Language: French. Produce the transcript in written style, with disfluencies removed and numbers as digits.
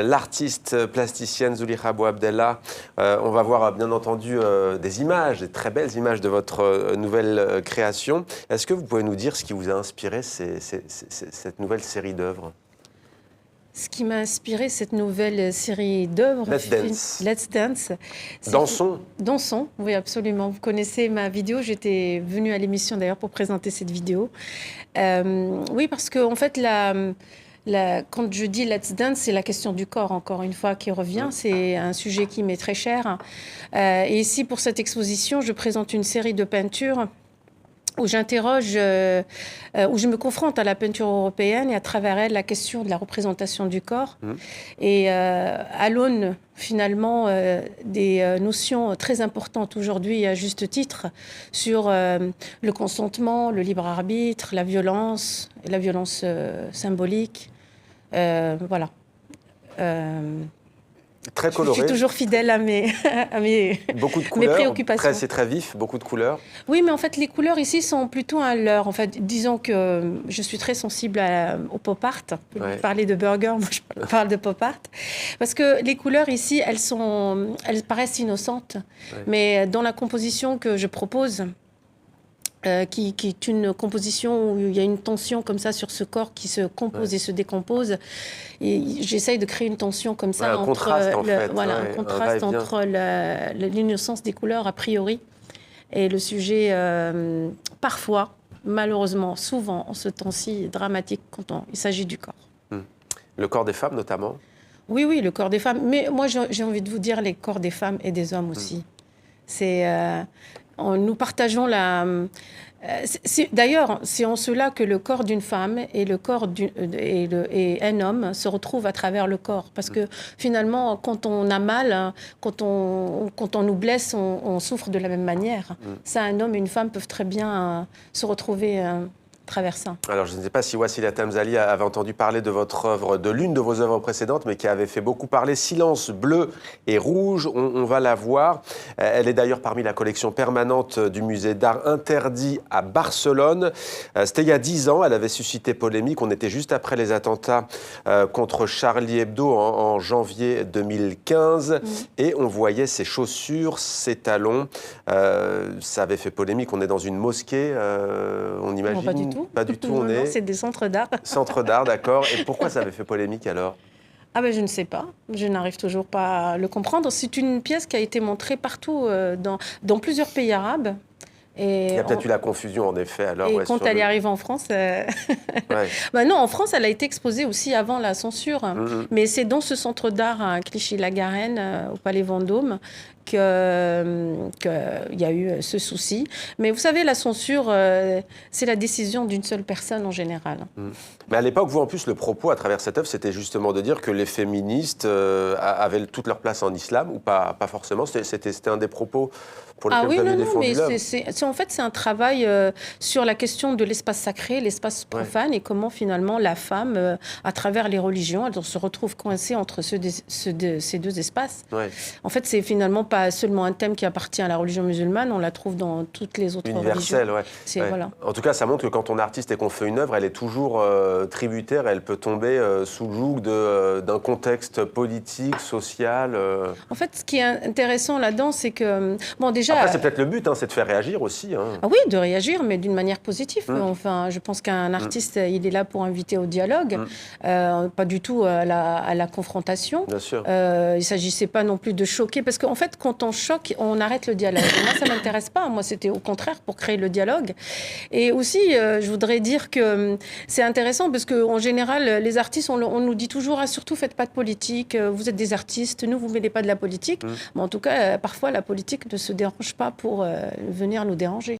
L'artiste plasticienne Zulekha Bouabdellah, on va voir bien entendu des images, des très belles images de votre nouvelle création. Est-ce que vous pouvez nous dire ce qui vous a inspiré cette nouvelle série d'œuvres? Ce qui m'a inspiré cette nouvelle série d'œuvres, Let's Dance. Dansons, oui absolument. Vous connaissez ma vidéo, j'étais venue à l'émission d'ailleurs pour présenter cette vidéo. Oui, parce qu'en fait, quand je dis Let's Dance, c'est la question du corps, encore une fois, qui revient. C'est un sujet qui m'est très cher. Et ici, pour cette exposition, je présente une série de peintures où j'interroge, où je me confronte à la peinture européenne et à travers elle la question de la représentation du corps. Et à l'aune finalement des notions très importantes aujourd'hui à juste titre sur le consentement, le libre arbitre, la violence symbolique. Voilà. Très coloré. Je suis toujours fidèle à mes beaucoup de couleurs, mes préoccupations. C'est très vif, beaucoup de couleurs. Oui, mais en fait, les couleurs ici sont plutôt un leurre. En fait, disons que je suis très sensible au pop art. Vous parlez de burger, moi je parle de pop art. Parce que les couleurs ici, elles paraissent innocentes. Mais dans la composition que je propose, qui est une composition où il y a une tension comme ça sur ce corps qui se compose et se décompose. Et j'essaye de créer une tension comme ça entre contraste, un contraste entre l'innocence des couleurs a priori et le sujet parfois, malheureusement, souvent en ce temps-ci dramatique quand il s'agit du corps. Le corps des femmes notamment? Oui, le corps des femmes. Mais moi j'ai envie de vous dire les corps des femmes et des hommes aussi. Nous partageons d'ailleurs, c'est en cela que le corps d'une femme et le corps et un homme se retrouvent à travers le corps. Parce que finalement, quand on a mal, quand on nous blesse, on souffre de la même manière. Ça, un homme et une femme peuvent très bien se retrouver travers ça. Alors, je ne sais pas si Wassila Tamzali avait entendu parler de votre œuvre, de l'une de vos œuvres précédentes, mais qui avait fait beaucoup parler, Silence bleu et rouge. On va la voir. Elle est d'ailleurs parmi la collection permanente du musée d'art interdit à Barcelone. C'était il y a 10 ans. Elle avait suscité polémique. On était juste après les attentats contre Charlie Hebdo en janvier 2015. Et on voyait ses chaussures, ses talons. Ça avait fait polémique. On est dans une mosquée, on imagine. Non, pas du tout. Pas du tout, non, c'est des centres d'art. Centres d'art, d'accord. Et pourquoi ça avait fait polémique alors? Ah ben je ne sais pas, je n'arrive toujours pas à le comprendre. C'est une pièce qui a été montrée partout dans plusieurs pays arabes. Et il y a peut-être eu la confusion en effet. Alors, et quand elle arrive en France, ben non, en France, elle a été exposée aussi avant la censure. Mais c'est dans ce centre d'art à Clichy-la-Garenne, au Palais Vendôme, qu'il y a eu ce souci. Mais vous savez, la censure, c'est la décision d'une seule personne en général. Mais à l'époque, vous, en plus, le propos à travers cette œuvre, c'était justement de dire que les féministes avaient toute leur place en islam, ou pas forcément. C'était un des propos pour lesquels vous avez défendu l'œuvre. En fait, c'est un travail sur la question de l'espace sacré, l'espace profane, et comment finalement la femme, à travers les religions, elle se retrouve coincée entre ces deux espaces. En fait, c'est finalement pas seulement un thème qui appartient à la religion musulmane, on la trouve dans toutes les autres religions. Universel, voilà. En tout cas, ça montre que quand on est artiste et qu'on fait une œuvre, elle est toujours tributaire, elle peut tomber sous le joug d'un contexte politique, social. En fait, ce qui est intéressant là-dedans, c'est que... Bon, déjà... Après, c'est peut-être le but, c'est de faire réagir aussi. Ah oui, de réagir, mais d'une manière positive. Enfin, je pense qu'un artiste, il est là pour inviter au dialogue, pas du tout à la confrontation. Bien sûr. Il ne s'agissait pas non plus de choquer, parce qu'en fait, quand on choque, on arrête le dialogue. Et moi, ça ne m'intéresse pas. Moi, c'était au contraire pour créer le dialogue. Et aussi, je voudrais dire que c'est intéressant, parce qu'en général, les artistes, on nous dit toujours, surtout, faites pas de politique, vous êtes des artistes, nous, vous ne mêlez pas de la politique. Mais en tout cas, parfois, la politique ne se dérange pas pour venir nous déranger.